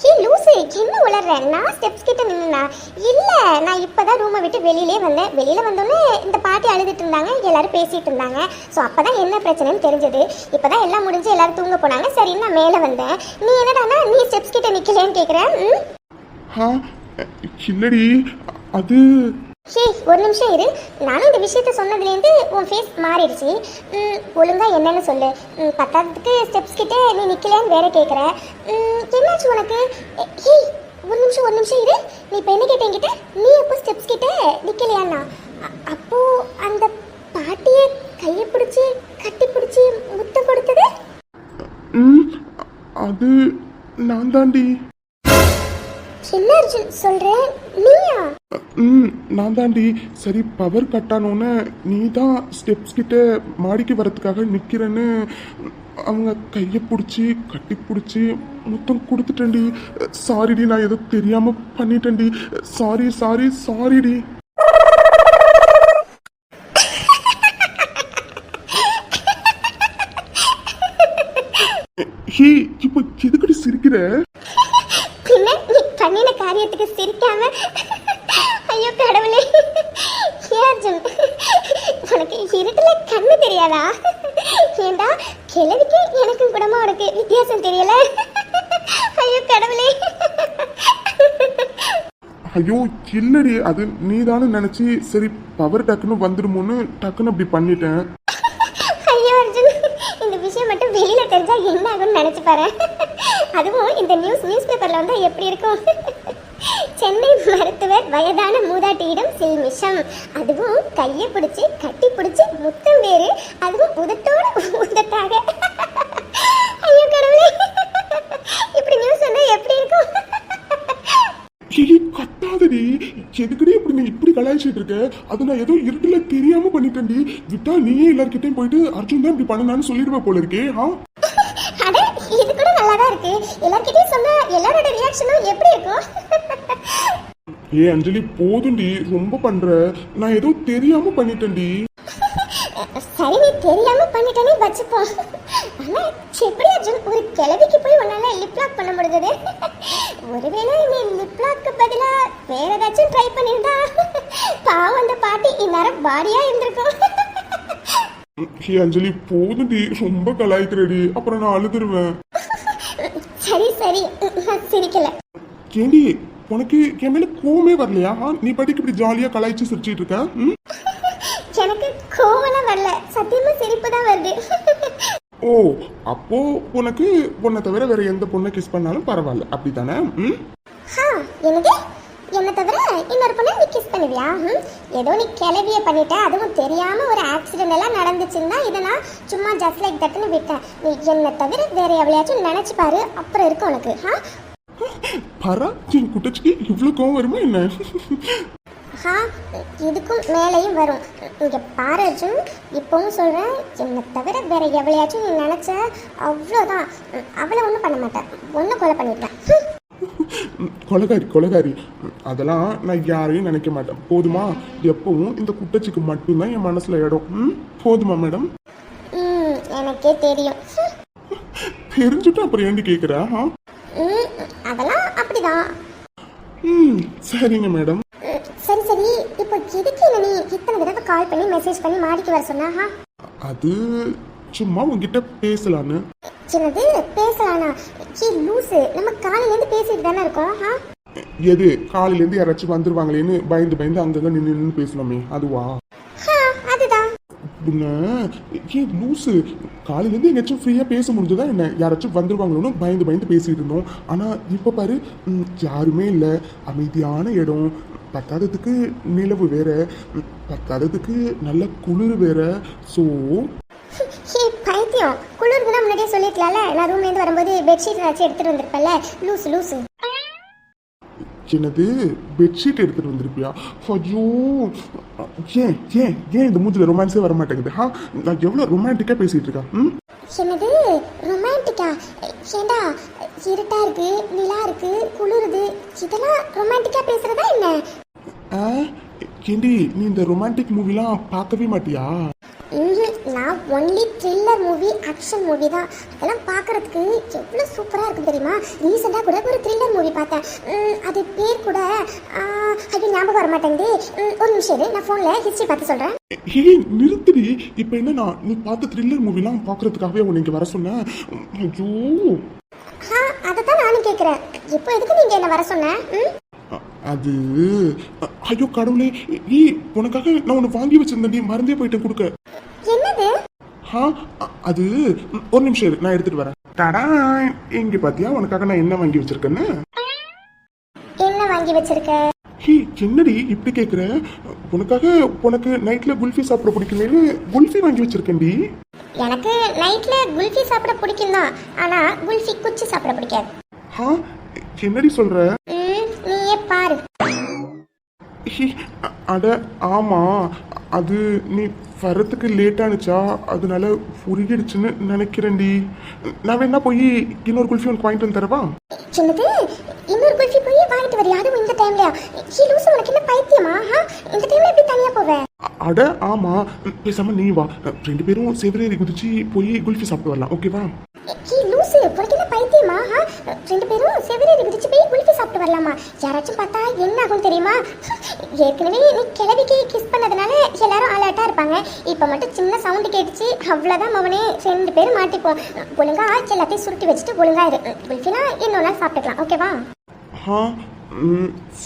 ஹே லூசு, என்ன உளர்ற? நான் ஸ்டெப்ஸ் கிட்ட நின்னா இல்ல, நான் இப்பதான் ரூமை விட்டு வெளியிலே வந்தேன். வெளியில வந்தோடனே இந்த பாட்டி அழுதுட்டு இருந்தாங்க, எல்லாரும் பேசிட்டு இருந்தாங்க. ஸோ அப்பதான் என்ன பிரச்சனைன்னு தெரிஞ்சது. இப்பதான் எல்லாம் முடிஞ்சு எல்லாரும் தூங்க போனாங்க. சரி நான் மேலே வந்தேன். நீ என்னடானா நீ ஸ்டெப்ஸ் கிட்ட நிக்கலன்னு கேக்குறேன். இல்லடி, அது ஹே ஒரு நிமிஷம் இரு. நானும் இந்த விஷயத்த சொன்னதுலேருந்து உன் ஃபேஸ் மாறிடுச்சு. ஒழுங்கா என்னன்னு சொல்லு. பத்தாததுக்கு ஸ்டெப்ஸ் கிட்ட நீ நிற்கலையான்னு வேற கேட்குற. என்னாச்சு உனக்கு? ஹே ஒரு நிமிஷம் இரு. நீ இப்போ என்ன கேட்ட என்கிட்ட? நீ எப்போ ஸ்டெப்ஸ் கிட்ட நிற்கலையாண்ணா? அப்போ அந்த பாட்டியை கையை பிடிச்சி கட்டி பிடிச்சி முத்தம் கொடுத்தது அது நான் தாண்டி. என்ன அர்ஜுன் சொல்கிறேன்? நீயா? நான் தாண்டி. சரி பவர் கட் ஆனோன்னு நீ தான் ஸ்டெப்ஸ் கிட்ட மாடிக்கு வரதுக்காக நிக்கிறேன்னு அவங்க கையை பிடிச்சி கட்டி பிடிச்சி முத்தம் கொடுத்துட்டேன்டி. சாரிடி, நான் ஏதோ தெரியாம பண்ணிட்டேன்டி. சாரிடி. ஹே இப்போ எதுக்கடி சிரிக்கிற? பின்ன நீ பண்ணின காரியத்துக்கு சிரிக்காம? ஐயோ கடவுளே. அர்ஜுன், உனக்கு இருட்டுல கண்ணு தெரியாதா? ஏண்டா கிழவிக்கு எனக்கும் கூடமா உனக்கு வித்தியாசம் தெரியல? ஐயோ கடவுளே. ஐயோ இல்லடி, அது நீதானு நினைச்சு சரி பவர் டக்குன்னு வந்துடுமோன்னு டக்குன்னு அப்படி பண்ணிட்டேன். ஐயோ அர்ஜுன், இந்த விஷயம் மட்டும் வெளியில தெரிஞ்சா என்ன ஆகும்னு நினைச்சு பாரு. அதுவும் இந்த நியூஸ் பேப்பர்ல வந்தா எப்படி இருக்கும்? சென்னை மருத்துவர் வயதான மூதாட்டியிடம் சில்மிஷம், அதுவும் கையை பிடிச்சி கட்டி பிடிச்சி முத்தம் வேறு, அதுவும் உதட்டோட உதட்டாக. ஐயோ கடவுளே, இப்படி நியூஸ் வந்தா எப்படி இருக்கும்? கட்டாதடி, எதுக்கடி இப்படி நீ இப்படி கலாய்ச்சிட்டு இருக்க? அது நான் ஏதோ இருட்டுல தெரியாம பண்ணிட்டேன்டி. விட்டா நீயே எல்லார்கிட்டையும் போயிட்டு அர்ஜுன் தான் இப்படி பண்ணனான்னு சொல்லிடுவ போல இருக்கே. அட இது கூட நல்லாதான் இருக்கு. எல்லார்கிட்டயும் சொன்னா எல்லாரோட ரியாக்ஷனும் எப்படி இருக்கும்? ஏ அஞ்சலி போதுண்டி, ரொம்ப பண்ற. நான் ஏதோ தெரியாம பண்ணிட்டேன்டி. சரி நீ தெரியாம பண்ணிட்டேனே வச்சுப்போம். ஆனா எப்படி அர்ஜுன் ஒரு கிழவிக்கு போய் உன்னால லிப் லாக் பண்ண முடிஞ்சது? ஒருவேளை நீ லிப் லாக்கு பதிலா வேற ஏதாச்சும் ட்ரை பண்ணிருந்தா பாவம் அந்த பாட்டி இந்நேரம் பாடியா இருந்திருக்கும். ஏ அஞ்சலி போதுண்டி, ரொம்ப கலாய்க்கிறடி, அப்புறம் நான் அழுதுருவேன். சரி நான் சிரிக்கல. ஏண்டி உனக்கு என் மேல கோவமே வரலையா? நீ பாட்டுக்கு இப்படி ஜாலியா கலாய்ச்சி சிரிச்சிட்டு இருக்க. எனக்கு கோவம்லாம் வரல, சத்தியமா சிரிப்பு தான் வருது. ஓ அப்போ உனக்கு பொண்ணை தவிர வேற எந்த பொண்ணை கிஸ் பண்ணாலும் பரவாயில்ல, அப்படித்தானே? என்னது? என்ன தவிர இன்னொரு பொண்ணை நீ கிஸ் பண்ணுவியா? ஏதோ நீ கிளவிய பண்ணிட்ட, அதுவும் தெரியாம ஒரு ஆக்சிடென்ட் எல்லாம் நடந்துச்சுன்னா இதை நான் சும்மா ஜஸ்ட் லைக் தட்டுன்னு விட்டேன். நீ என்ன தவிர வேற எவ்வளையாச்சும் நினைச்சு பாரு, அப்புறம் இருக்கு உனக்கு. பரா, என் குட்டச்சிக்கு இவ்வளவு கோவம் வருமா என்ன? இதுக்கும் மேலையும் வரும். இங்க பாரு அர்ஜுன், இப்பவும் சொல்றேன், என்னை தவிர வேற எவ்வளையாச்சும் நீ நினைச்ச அவ்வளோதான். அவளை ஒன்றும் பண்ண மாட்டேன், ஒன்றும் கொலை பண்ணிட்டேன். கொலகாரி அதெல்லாம் நான் யாரையும் நினைக்க மாட்டேன். போதுமா? எப்பவும் இந்த குட்டச்சிக்கு மட்டும்தான் என் மனசுல இடம். போதுமா மேடம்? எனக்கே தெரியும். தெரிஞ்சுட்டு அப்புறம் ஏண்டி கேக்குற? அதெல்லாம் அப்படிதான். சரிங்க மேடம். சரி இப்போ எதுக்கு என்ன நீ இத்தனை தடவை கால் பண்ணி மெசேஜ் பண்ணி மாடிக்கு வர சொன்னா? அது சும்மா உங்ககிட்ட பேசலான்னு. சின்னது பேசலானா? லூசு, நம்ம காலையில இருந்து பேசிட்டு தானே இருக்கோம். எது காலையில இருந்து யாராச்சும் வந்துருவாங்களேன்னு பயந்து பயந்து அங்கங்க நின்று பேசணுமே அதுவா? அதுதான். ஏன் லூசு, காலையில இருந்து எங்கேயாச்சும் ஃப்ரீயா பேச முடிஞ்சதா என்ன? யாராச்சும் வந்துருவாங்களோன்னு பயந்து பயந்து பேசிட்டு இருந்தோம். ஆனா இப்ப பாரு, யாருமே இல்ல, அமைதியான இடம், பத்தாததுக்கு நிலவு வேற, பத்தாததுக்கு நல்ல குளிர் வேற. ஸோ பைத்தியம், குளிர்னா முன்னாடியே சொல்லிக்கலாம்ல. நான் ரூம்ல இருந்து வரும்போது பெட்ஷீட் ஏதாச்சும் எடுத்துட்டு வந்திருப்பேன்ல. லூசு லூசு. என்னது பெட்ஷீட் எடுத்துட்டு வந்திருப்பியா? ஐயோ, ஏன் ஏன் ஏன் இந்த மூஞ்சில ரொமான்ஸே வர மாட்டேங்குது? நான் எவ்வளவு ரொமான்டிக்கா பேசிட்டு இருக்கேன். என்னது ரொமான்டிக்கா? ஏண்டா, இருட்டா இருக்கு, நிலா இருக்கு, குளிருது, இதெல்லாம் ரொமான்டிக்கா பேசுறதா என்ன? ஏண்டி, நீ இந்த ரொமான்டிக் மூவிலாம் பார்க்கவே மாட்டியா? நான் only thriller movie, action movie தான். அதெல்லாம் பார்க்கறதுக்கு எவ்வளோ சூப்பராக இருக்கும் தெரியுமா? ரீசெண்டாக கூட ஒரு த்ரில்லர் மூவி பார்த்தேன். அது பேர் கூட அது ஞாபகம் வர மாட்டேங்குது. ஒரு நிமிஷம் இரு, நான் ஃபோனில் ஹிஸ்ட்ரி பார்த்து சொல்கிறேன். ஏய் நிறுத்துடி. இப்போ என்னன்னா, நீ பார்த்த த்ரில்லர் மூவிலாம் பார்க்கறதுக்காகவே உன்னை இங்கே வர சொன்னேன். ஐயோ, அதை தான் நானும் கேட்குறேன். இப்போ எதுக்கு நீங்கள் என்ன வர சொன்னேன்? அது ஐயோ கடவுளே, ஏய் உனக்காக நான் ஒன்று வாங்கி வச்சிருந்தேன், நீ மறந்தே போயிட்டேன் கொடுக்க. என்னது? அது ஒரு நிமிஷம் இரு, நான் எடுத்துட்டு வரேன். டடா, இங்க பாத்தியா உனக்காக நான் என்ன வாங்கி வச்சிருக்கேன்னு? என்ன வாங்கி வச்சிருக்க? ஹே, என்னடி இப்படி கேக்குற? உனக்கு நைட்ல குல்ஃபி சாப்பிட பிடிக்குமேனு குல்ஃபி வாங்கி வச்சிருக்கேன்டி. எனக்கு நைட்ல குல்ஃபி சாப்பிட பிடிக்கும் தான், ஆனா குல்ஃபி குச்சி சாப்பிட பிடிக்காது. என்னடி சொல்ற? நீயே பாரு. அட ஆமா, அது நீ வரத்துக்கு லேட் ஆனிச்சா, அதனால உருகிடுச்சுன்னு நினைக்கிறேன்டி. நான் வேணா போய் இன்னொரு குல்ஃபி உனக்கு வாங்கிட்டு வந்து தரவா? என்னது, இன்னொரு குல்ஃபி போய் வாங்கிட்டு வரியா? அதுவும் இந்த டைம்லயா? லூசு, உனக்கு என்ன பைத்தியமா? இந்த டைம்ல எப்படி தனியா போவேன்? அட ஆமா, பேசாம நீ வா, ரெண்டு பேரும் சேவரேறி குதிச்சு போய் குல்ஃபி சாப்பிட்டு வரலாம், ஓகேவா? லூசு, உனக்கு என்ன பைத்தியமா? ரெண்டு பேரும் செவரேறி குதிச்சு போய் குல்ஃபி சாப்பிட்டு வரலாமா? யாராச்சும் பார்த்தா என்ன ஆகும் தெரியுமா? ஏற்கனவே நீ கிளவிக்கு கிஸ் பண்ணதுனால எல்லாரும் அலர்ட்டா இருப்பாங்க. இப்ப மட்டும் சின்ன சவுண்டு கேட்டுச்சு, அவ்வளவுதான் மவனே, ரெண்டு பேரும் மாட்டிப்போம். ஒழுங்கா எல்லாத்தையும் சுருட்டி வச்சுட்டு ஒழுங்கா இரு. குல்ஃபினா இன்னொன்னா சாப்பிட்டுக்கலாம், ஓகேவா?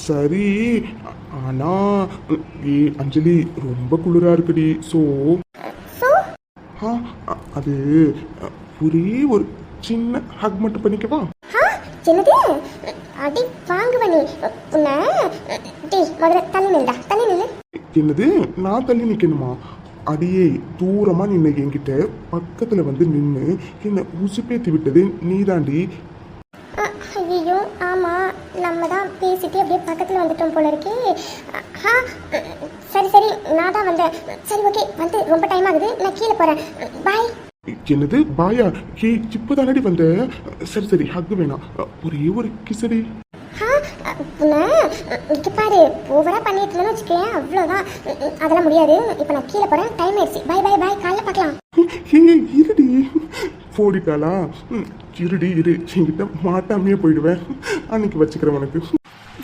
சரி, ஆனா அஞ்சலி ரொம்ப குளிரா இருக்குடி. அது ஒரே ஒரு சின்ன ஹக் மட்டும் பண்ணிக்கவா? என்னது? அடி வாங்குவனி உன்னை. டேய், முதல்ல தள்ளி நில்டா, தள்ளி நில்லு. என்னது, நான் தள்ளி நிக்கணுமா? அடியே, தூரமா நின்ன என்கிட்ட பக்கத்துல வந்து நின்னு என்ன உசுப்பேத்தி விட்டது நீதாண்டி. ஐயோ, ஆமா, நம்ம தான் பேசிட்டு அப்படியே பக்கத்துல வந்துட்டோம் போல இருக்கே. சரி சரி, நான் தான் வந்தேன். சரி ஓகே, வந்து ரொம்ப டைம் ஆகுது, நான் கீழே போறேன். பாய். என்னது பாயா? இப்பதானடி வந்த? சரி சரி, ஹக் வேணாம், ஒரே ஒரு கிசடி. பாரு, ஓவரா பண்ணிட்டு இருந்தேன்னு வச்சுக்கேன், அவ்வளவுதான். அதெல்லாம் முடியாது. இப்ப நான் கீழே போறேன், டைம் ஆயிடுச்சு. பாய் பாய் பாய், காலைல பார்க்கலாம். இருடி, போடிட்டாளா? இருடி இரு, என்கிட்ட மாட்டாமையே போயிடுவேன், அன்னைக்கு வச்சுக்கிறேன் உனக்கு.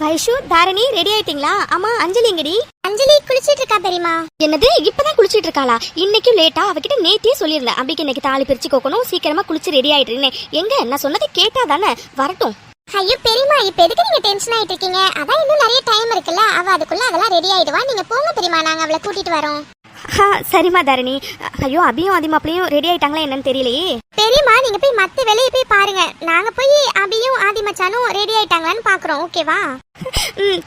வைஷு, தாரணி ரெடி ஆயிட்டீங்களா? ஆமா, அஞ்சலி எங்கடி? அஞ்சலி குளிச்சிட்டு இருக்கா தெரியுமா? என்னது, இப்பதான் குளிச்சிட்டு இருக்காளா? இன்னைக்கும் லேட்டா? அவகிட்ட நேத்தியே சொல்லியிருந்தேன், அப்படிக்கு இன்னைக்கு தாலி பிரிச்சு கோக்கணும், சீக்கிரமா குளிச்சு ரெடி ஆயிட்டு. எங்க நான் சொன்னதை கேட்டா தானே வரட்டும். ஐயோ பெரியமா, இப்ப எதுக்கு நீங்க டென்ஷன் ஆயிட்டு இருக்கீங்க? அதான் இன்னும் நிறைய டைம் இருக்குல்ல, அவ அதுக்குள்ள அதெல்லாம் ரெடி ஆயிடுவா. நீங்க போங்க பெரியமா, நாங்க அவளை கூட்டிட்டு வரோம். சரிம்மா தாரணி. ஐயோ, அபியும் ஆதிமாப்பிளையும் ரெடி ஆயிட்டாங்களா என்னன்னு தெரியலையே. பெரியமா, நீங்க போய் மத்த வேலையை போய் பாருங்க. நாங்க போய் அபியும் ஆதி மச்சானும் ரெடி ஆயிட்டாங்களான்னு பாக்குறோம், ஓகேவா?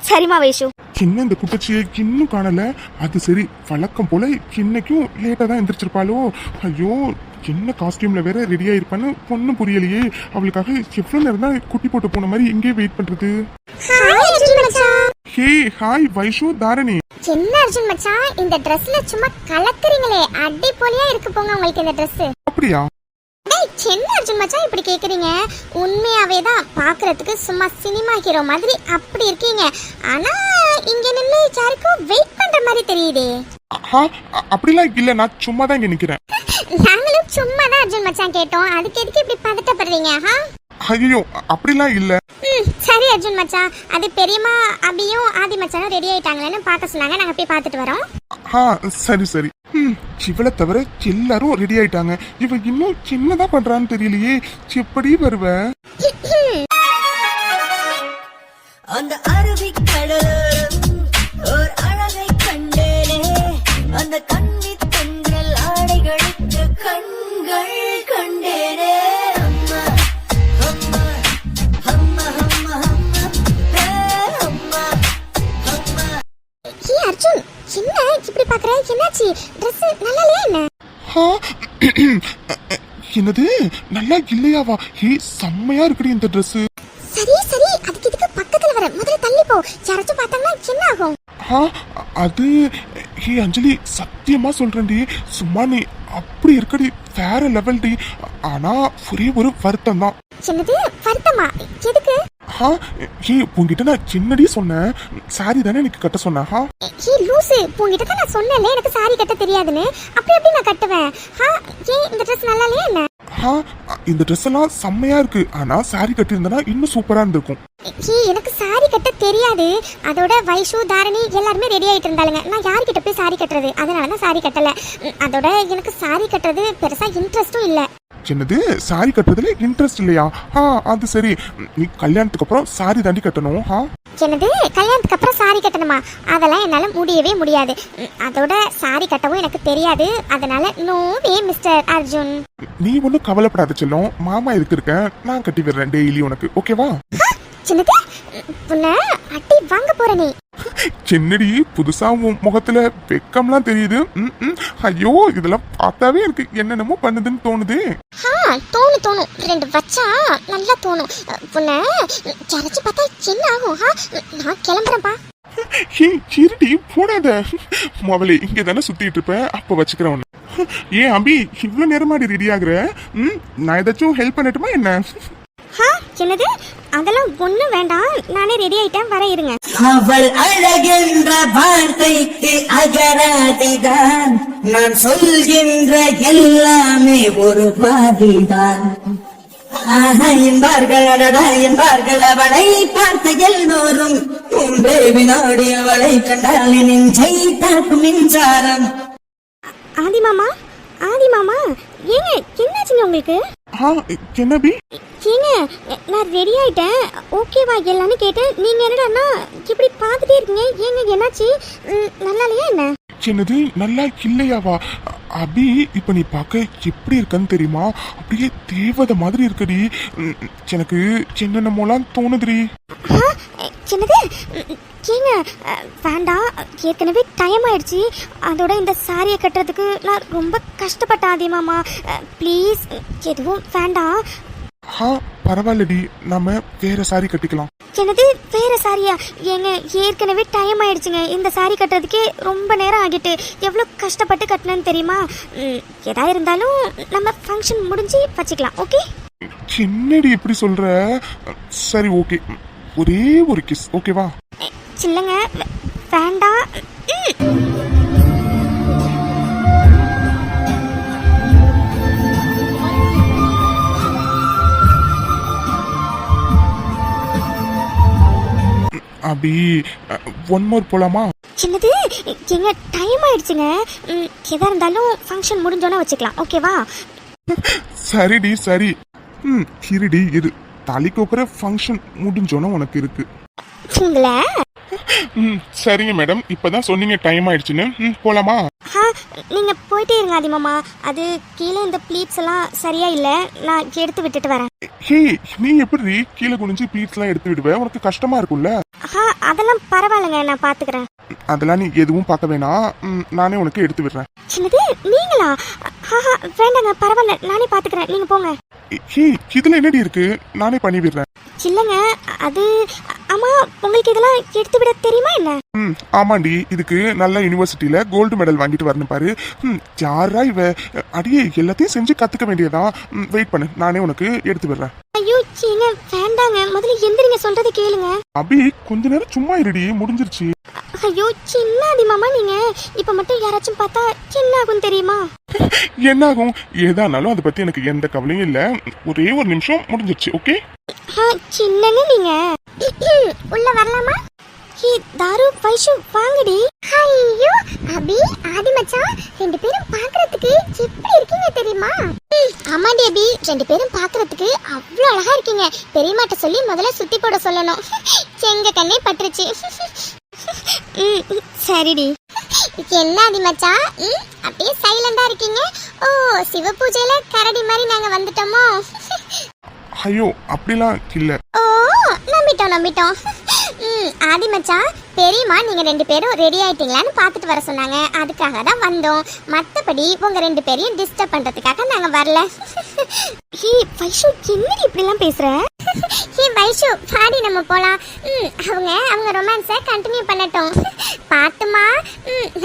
சரிம்மா வைஷு. சின்ன இந்த குட்டச்சியை இன்னும் காணல. அது சரி, வழக்கம் போல இன்னைக்கும் லேட்டா தான் எந்திரிச்சிருப்பாளோ. ஐயோ, என்ன காஸ்டியூம்ல வேற ரெடியா இருப்பான்னு பொண்ணும் புரியலையே. அவளுக்காக எவ்வளவு நேரம் தான் குட்டி போட்டு போன மாதிரி இங்கே வெயிட் பண்றது. Hey hi Vaishu, Dharani. என்ன அர்ஜுன் மச்சான், இந்த ட்ரெஸ்ல சும்மா கலக்குறீங்களே, அடிப்பொலியா இருக்கு போங்க உங்களுக்கு இந்த ட்ரெஸ். அப்படியா? என்ன அர்ஜுன் மச்சான் இப்படி கேக்குறீங்க? உண்மையாவே தான் பாக்குறதுக்கு சும்மா சினிமா ஹீரோ மாதிரி அப்படி இருக்கீங்க. ஆனா இங்க நின்னு யாருக்கும் வெயிட் பண்ற மாதிரி தெரியுதே. அப்படிலாம் இல்ல, நான் சும்மா தான் இங்க நிக்கிறேன். நாங்களும் சும்மா தான் அர்ஜுன் மச்சான் கேட்டோம், அதுக்கு எதுக்கு இப்படி பதட்டப்படுறீங்க? ஐயோ, அப்படிலாம் இல்ல. சரி அர்ஜுன் மச்சான், அது பெரியமா அபியும் ஆதி மச்சானும் ரெடி ஆயிட்டாங்களேன்னு பார்க்க சொன்னாங்க, நாங்க போய் பார்த்துட்டு வரோம். சரி சரி. இவளை தவிர எல்லாரும் ரெடி ஆயிட்டாங்க. இவ இன்னும் என்னதான் பண்றான்னு தெரியலையே. எப்படி வருவ? அந்த அருவிக்கடலும் ஓர் அழகை கண்டேனே, அந்த கண்ணி தென்றல் ஆடைகளுக்கு கண்கள் கண்டேனே. அம்மா அம்மா அம்மா அம்மா அம்மா ஹே அம்மா அம்மா. ஏ அர்ஜுன், என்ன இப்படி பாக்குற? என்னாச்சு? Dress நல்லா இல்லையா என்ன? ஆ, என்னது நல்லா இல்லையாவா? செம்மையா இருக்குடி இந்த Dress. சரி சரி, அதுக்கு இதுக்கு பக்கத்துல வர, முதல்ல தள்ளி போ. யாராச்சும் பார்த்தாங்கன்னா என்ன ஆகும்? அது அஞ்சலி, சத்தியமா சொல்றேன்டி, சும்மா நீ அப்படி இருக்கடி, வேற லெவல் டி. ஆனா ஒரே ஒரு வருத்தம் தான். என்னது வருத்தமா? எதுக்கு? உங்ககிட்ட நான் சின்னடி சொன்னேன், சாரி தானே எனக்கு கட்ட சொன்னேன். ஏ லூசு, உன்கிட்ட தான் நான் சொன்னேன்ல எனக்கு சாரி கட்ட தெரியாதுன்னு. அப்படி எப்படி நான் கட்டுவேன்? ஏன் இந்த Dress நல்லா இல்லையா என்ன? இந்த ட்ரெஸ் எல்லாம் செம்மையா இருக்கு, ஆனா சாரி கட்டியிருந்தா இன்னும் சூப்பரா இருந்திருக்கும். எனக்கு சாரி கட்ட தெரியாது. அதோட வைஷு தாரணி எல்லாருமே ரெடி ஆயிட்டு இருந்தாலுங்க. நான் யார்கிட்ட போய் சாரி கட்டுறது? அதனால தான் சாரி கட்டல. அதோட எனக்கு சாரி கட்டுறது பெருசா இன்ட்ரெஸ்டும் இல்ல. என்னது சாரி கட்டுறதுல இன்ட்ரெஸ்ட் இல்லையா? அது சரி, நீ கல்யாணத்துக்கு அப்புறம் சாரி தாண்டி கட்டணும். என்னது கல்யாணத்துக்கு அப்புறம் சாரி கட்டணுமா? அதெல்லாம் என்னால முடியவே முடியாது. அதோட சாரி கட்டவும் எனக்கு தெரியாது. அதனால நோ வே மிஸ்டர் அர்ஜுன். நீ ஒன்னும் கவலைப்படாத செல்லம், மாமா எதுக்கு இருக்க, நான் கட்டி விடுறேன் டெய்லி உனக்கு, ஓகேவா? சின்னது, உன்னை அட்டி வாங்க போற நீ. சின்னடி, புதுசா உன் முகத்துல வெக்கம்லாம் தெரியுது. ஐயோ, இதெல்லாம் பார்த்தாவே எனக்கு என்னென்னமோ பண்ணுதுன்னு தோணுது. தோணும் தோணும், ரெண்டு வச்சா நல்லா தோணும். உன்னை யாராச்சும் பார்த்தா என்ன ஆகும்? நான் கிளம்புறேன்ப்பா. இருடி, போடாத. முதல்ல இங்க தானே சுத்திட்டு இருப்ப, அப்ப வச்சுக்கிறேன் உன்னை. ஏன் அபி, இவ்வளவு நேரமாடி ரெடி ஆகுற? நான் ஏதாச்சும் ஹெல்ப் பண்ணட்டுமா என்ன? என்னது? அதெல்லாம் ஒண்ணும் வேண்டாம், நானே ரெடி ஆயிட்டேன், வர இருங்க. அவள் அழகென்ற வார்த்தைக்கு அகராதிதான், நான் சொல்கின்ற எல்லாமே ஒரு பாதிதான். என்பார்கள் அடடா என்பார்கள், அவளை பார்த்த எல்லோரும் வினாடி அவளை கண்டால் நெஞ்சை தாக்கும் மின்சாரம். ஆதி மாமா, ஆதி மாமா, ஏங்க என்னாச்சுங்க உங்களுக்கு? என்னபி? ஏங்க நான் ரெடி ஆயிட்டேன், ஓகேவா எல்லாமே கேட்டேன். நீங்க என்னடான்னா இப்படி பார்த்துட்டே இருக்கீங்க, ஏங்க என்னாச்சு? நல்லா இல்லையா என்ன? என்னது நல்லா இல்லையாவா? அபி, இப்ப நீ பார்க்க எப்படி இருக்கன்னு தெரியுமா? அப்படியே தேவதை மாதிரி இருக்கடி. எனக்கு என்னென்னமோலாம் தோணுதுடி. என்னது? ஏங்க வேண்டாம், ஏற்கனவே டைம் ஆயிடுச்சு. அதோட இந்த சாரியை கட்டுறதுக்கு நான் ரொம்ப கஷ்டப்பட்டேன் ஆதி மாமா. ப்ளீஸ் எதுவும் வேண்டாம். பரவாயில்லடி, நம்ம வேற சாரி கட்டிக்கலாம். என்னது வேற சாரியா? ஏங்க ஏற்கனவே டைம் ஆயிடுச்சுங்க. இந்த சாரி கட்டுறதுக்கே ரொம்ப நேரம் ஆகிட்டு. எவ்வளோ கஷ்டப்பட்டு கட்டினேன்னு தெரியுமா? எதா இருந்தாலும் நம்ம ஃபங்க்ஷன் முடிஞ்சு வச்சுக்கலாம், ஓகே? என்னடி இப்படி சொல்ற? சரி, ஓகே, ஒரே ஒரு கிஸ், ஓகேவா? இல்லைங்க, வேண்டாம். அபி, ஒன் மோர் போலாமா? என்னது? எங்க டைம் ஆயிடுச்சுங்க. எதா இருந்தாலும் ஃபங்க்ஷன் முடிஞ்சோன்னா வச்சுக்கலாம், ஓகேவா? சரிடி, சரி. இருடி, இரு. தாலி கோக்குற ஃபங்க்ஷன் முடிஞ்சோன்னா உனக்கு இருக்கு. உங்களை சரிங்க மேடம், இப்பதான் சொன்னீங்க டைம் ஆயிடுச்சுன்னு. போலாமா? நீங்க போயிட்டே இருங்க ஆதி மாமா. அது கீழே இந்த ப்ளீட்ஸ் எல்லாம் சரியா இல்ல, நான் எடுத்து விட்டுட்டு வரேன். நீ எப்படி கீழே குனிஞ்சு ப்ளீட்ஸ் எல்லாம் எடுத்து விடுவ? உனக்கு கஷ்டமா இருக்கும்ல? அதெல்லாம் பரவாயில்லைங்க, நான் பாத்துக்கிறேன். அதெல்லாம் நீ எதுவும் பார்க்க வேணாம், நானே உனக்கு எடுத்து விடுறேன். சின்னது, நீங்களா? வேண்டாங்க, பரவாயில்ல, நானே பாத்துக்கிறேன், நீங்க போங்க. இதுல என்னடி இருக்கு, நானே பண்ணி விடுறேன். இல்லங்க, அது அம்மா, உங்களுக்கு இதெல்லாம் எடுத்து விட தெரியுமா என்ன? ஆமாண்டி, இதுக்கு நல்ல யுனிவர்சிட்டியில கோல்டு மெடல் வாங்கிட்டு வரணும் பாரு. யாரா இவ? அடியே, எல்லாத்தையும் செஞ்சு கத்துக்க வேண்டியதா. வெயிட் பண்ணு, நானே உனக்கு எடுத்து விடுறேன். ஐயோ சீங்க, வேண்டாங்க, முதல்ல எந்திரிங்க, சொல்றதை கேளுங்க. அபி, கொஞ்ச நேரம் சும்மா இருடி, முடிஞ்சிருச்சு. ஐயோ சின்ன ஆதி மாமா, நீங்க இப்ப மட்டும் யாராச்சும் பார்த்தா என்ன ஆகும் தெரியுமா? என்ன ஆகும்? ஏதானாலும் அதை பத்தி எனக்கு எந்த கவலையும் இல்ல. ஒரே ஒரு நிமிஷம், முடிஞ்சிருச்சு, ஓகே? சின்னங்க நீங்க உள்ள வரலாமா? தாரு வைஷு வாங்கடி. ஐயோ அபி ஆதி மச்சான் ரெண்டு பேரும் பார்க்கிறதுக்கு எப்படி இருக்கீங்க தெரியுமா? ஆமாடி அபி, ரெண்டு பேரும் பார்க்கிறதுக்கு அவ்வளோ அழகா இருக்கீங்க. பெரியமாட்ட சொல்லி முதல்ல சுத்தி போட சொல்லணும். செங்க கண்ணே பட்டுருச்சு. சரிடி. என்ன ஆதி மச்சான் அப்படியே சைலண்டா இருக்கீங்க? ஓ, சிவ பூஜையில கரடி மாதிரி நாங்க வந்துட்டோமோ? ஐயோ அப்படிலாம் இல்ல. ஓ, நம்பிட்டோம். ஆதி மச்சான், பெரியம்மா நீங்க ரெண்டு பேரும் ரெடி ஆயிட்டீங்களான்னு பார்த்துட்டு வர சொன்னாங்க. அதுக்காக தான் வந்தோம். மத்தபடி உங்க ரெண்டு பேரையும் டிஸ்டர்ப் பண்றதுக்காக நாங்க வரல. ஹே வைஷு, என்னடி இப்படிலாம் பேசுற? ஹே வைஷு, பாடி நம்ம போலாம். அவங்க ரொமான்ஸை கண்டினியூ பண்ணட்டும். பாத்துமா,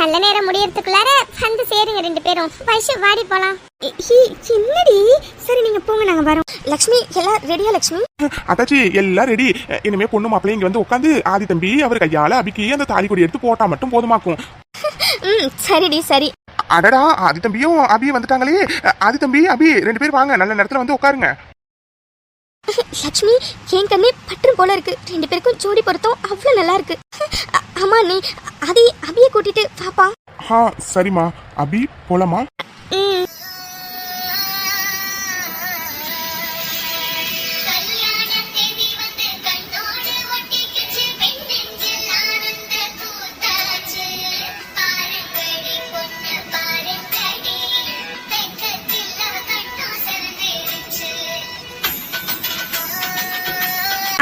நல்ல நேரம் முடியறதுக்குள்ளார வந்து சேருங்க ரெண்டு பேரும். வைஷு வாடி போலாம். என்னடி? சரி நீங்க போங்க, நாங்க வரோம். லக்ஷ்மி எல்லாம் ரெடியா? லக்ஷ்மி அதாச்சி எல்லாம் ரெடி. இனிமே பொண்ணு மாப்பிள்ளை இங்க வந்து உட்காந்து ஆதி தம்பி அவர் கையால அபிக்கு அந்த தாலி கொடி எடுத்து போட்டா மட்டும் போதுமாக்கும். சரிடி சரி. அடடா, ஆதி தம்பியும் அபியும் வந்துட்டாங்களே. ஆதி தம்பி அபி ரெண்டு பேரும் வாங்க, நல்ல நேரத்துல வந்து உட்காருங்க. லக்ஷ்மி, என் கண்ணே பற்று போல இருக்கு. ரெண்டு பேருக்கும் ஜோடி பொருத்தம் அவ்வளவு நல்லா இருக்கு. அம்மா நீ அபிய கூட்டிட்டு பாப்பா. சரிம்மா. அபி போலாமா?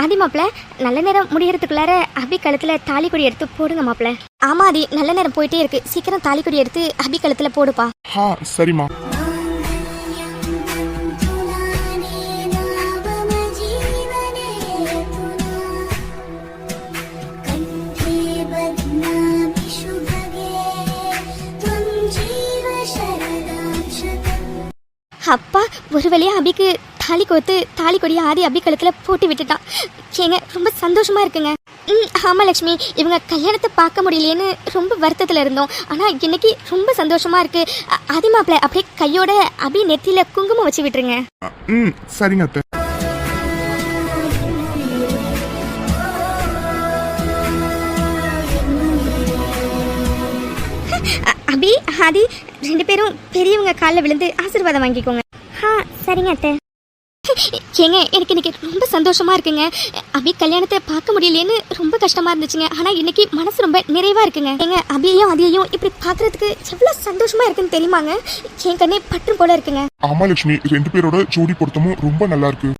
ஆதி மாப்பிள்ள, நல்ல நேரம் முடியறதுக்குள்ளார அபி கழுத்துல தாலி கொடி எடுத்து போடுங்க மாப்பிள்ள. ஆமா ஆதி, நல்ல நேரம் போயிட்டே இருக்கு. சீக்கிரம் தாலி கொடி எடுத்து அபி கழுத்துல போடுப்பா. சரிம்மா. அப்பா, ஒரு வழியா அபிக்கு தாலி கோத்து தாலி கொடியை ஆதி அபி கழுத்துல போட்டு விட்டுட்டான். ஏங்க ரொம்ப சந்தோஷமா இருக்குங்க. ஆமா லக்ஷ்மி, இவங்க கல்யாணத்தை பார்க்க முடியலையேன்னு ரொம்ப வருத்தத்துல இருந்தோம். ஆனா இன்னைக்கு ரொம்ப சந்தோஷமா இருக்கு. ஆதி மாப்பிள்ள அப்படியே கையோட அபி நெத்தியில குங்குமம் வச்சு விட்டுருங்க. சரிங்க அத்தை. அபி ஆதி ரெண்டு பேரும் பெரியவங்க காலில் விழுந்து ஆசீர்வாதம் வாங்கிக்கோங்க. சரிங்க அத்தை. ஏங்க எனக்கு இன்னைக்கு ரொம்ப சந்தோஷமா இருக்குங்க. அபி கல்யாணத்தை பார்க்க முடியலையேன்னு ரொம்ப கஷ்டமா இருந்துச்சுங்க. ஆனா இன்னைக்கு மனசு ரொம்ப நிறைவா இருக்குங்க. ஏங்க அபியையும் அதையும் இப்படி பாக்குறதுக்கு எவ்வளவு சந்தோஷமா இருக்குன்னு தெரியுமாங்க? என் கண்ணே பற்று போல இருக்குங்க. ஆமா லட்சுமி, ரெண்டு பேரோட ஜோடி பொருத்தமும் ரொம்ப நல்லா இருக்கு.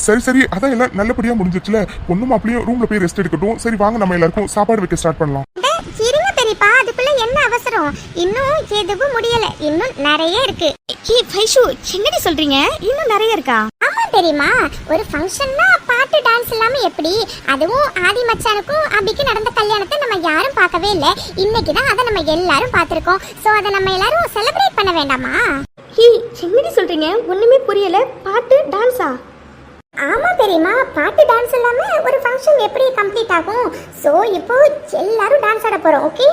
சரி அதான் எல்லாம் நல்லபடியா முடிஞ்சிச்சுல. பொண்ணு மாப்பிளையும் ரூம்ல போய் ரெஸ்ட் எடுக்கட்டும். சரி வாங்க, நம்ம எல்லாருக்கும் சாப்பாடு வைக்க ஸ்டார்ட் பண்ணலாம். இருங்க பெரியப்பா, அதுக்குள்ள என்ன அவசரம்? இன்னும் எதுவும் முடியல, இன்னும் நிறைய இருக்கு. வைஷு, என்னடி சொல்றீங்க? இன்னும் நிறைய இருக்கா? ஆமா தெரியுமா, ஒரு ஃபங்க்ஷன்னா பாட்டு டான்ஸ் இல்லாம எப்படி? அதுவும் ஆதி மச்சானுக்கும் அபிக்கு நடந்த கல்யாணத்தை நம்ம யாரும் பார்க்கவே இல்லை. இன்னைக்கு தான் அதை நம்ம எல்லாரும் பார்த்திருக்கோம். சோ அதை நம்ம எல்லாரும் செலிப்ரேட் பண்ண வேண்டாமா? என்னடி சொல்றீங்க? ஒண்ணுமே புரியல. பாட்டு டான்ஸா? ஆமா தெரியுமா, பாட்டு டான்ஸ் இல்லாம ஒரு ஃபங்க்ஷன் எப்படி கம்ப்ளீட் ஆகும்? சோ இப்போ எல்லாரும் டான்ஸ் ஆட போறோம். ஓகே?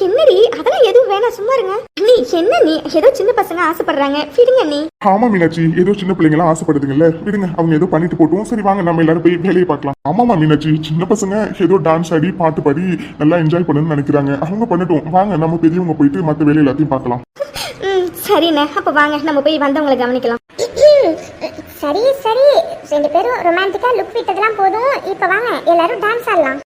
என்னடி அதெல்லாம் எதுவும் வேணாம், சும்மா இருங்க. நீ என்ன, நீ ஏதோ சின்ன பசங்க ஆசைப்படுறாங்க, விடுங்க நீ. ஆமா மீனாட்சி, ஏதோ சின்ன பிள்ளைங்க எல்லாம் ஆசைப்படுதுங்கல்ல, விடுங்க, அவங்க ஏதோ பண்ணிட்டு போட்டும். சரி வாங்க, நம்ம எல்லாரும் போய் வேலையை பார்க்கலாம். ஆமாமா மீனாட்சி, சின்ன பசங்க ஏதோ டான்ஸ் ஆடி பாட்டு பாடி நல்லா என்ஜாய் பண்ணணும்னு நினைக்கிறாங்க. அவங்க பண்ணட்டும், வாங்க நம்ம பெரியவங்க போயிட்டு மற்ற வேலை எல்லாத்தையும் பார்க்கலாம். சரிண்ணே, அப்ப வாங்க நம்ம போய் வந்தவங்களை கவனிக்கலாம். சரி ரெண்டு பேரும் ரொமான்டிக்கா லுக் விட்டதெல்லாம் போதும். இப்ப வாங்க எல்லாரும் டான்ஸ் ஆடலாம்.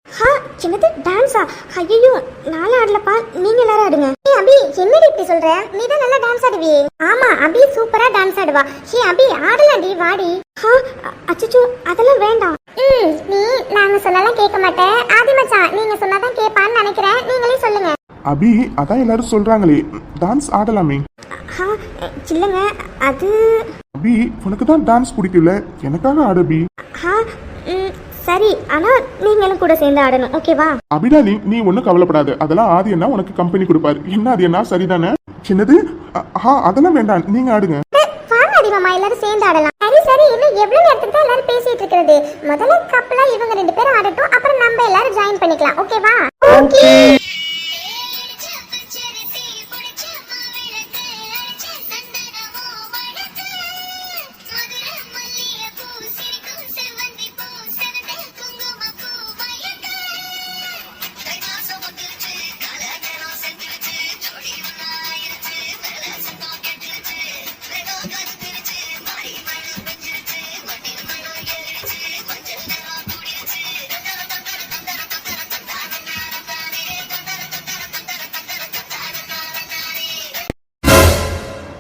சின்னது டான்ஸா? ஐயோ நானும் ஆடலப்பா, நீங்க எல்லாரும் ஆடுங்க. அபி என்னடி இப்படி சொல்ற? நீ தான் நல்லா டான்ஸ் ஆடுவியே. ஆமா, அபி சூப்பரா டான்ஸ் ஆடுவா. அபி ஆடலாம்டி, வாடி. அச்சச்சோ அதெல்லாம் வேண்டாம். நீ நாங்க சொன்னாலும் கேட்க மாட்டேன். ஆதி மச்சான் நீங்க சொன்னாதான் கேட்பான்னு நினைக்கிறேன். நீங்களே சொல்லுங்க. அபி அதான் எல்லாரும் சொல்றாங்களே, டான்ஸ் ஆடலாமே. இல்லங்க, அது அபி உனக்கு தான் டான்ஸ் பிடிக்கல, எனக்காக ஆடபி. சரி, ஆனா நீங்களும் கூட சேர்ந்து ஆடணும், ஓகேவா? அபிடா நீ ஒன்னும் கவலைப்படாத, அதெல்லாம் ஆதி அண்ணா உனக்கு கம்பெனி கொடுப்பாரு. என்ன அது என்ன சரிதானே? சின்னது அதெல்லாம் வேண்டாம், நீங்க ஆடுங்க. மாமா எல்லாரும் சேர்ந்து ஆடலாம். சரி இன்னும் எவ்வளவு நேரத்துக்கு தான் எல்லாரும் பேசிட்டு இருக்கிறது? முதல்ல கப்பலா இவங்க ரெண்டு பேரும் ஆடட்டும், அப்புறம் நம்ம எல்லாரும் ஜாயின் பண்ணிக்கலாம். ஓகேவா? ஓகே.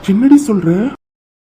என்னடி சொல்ற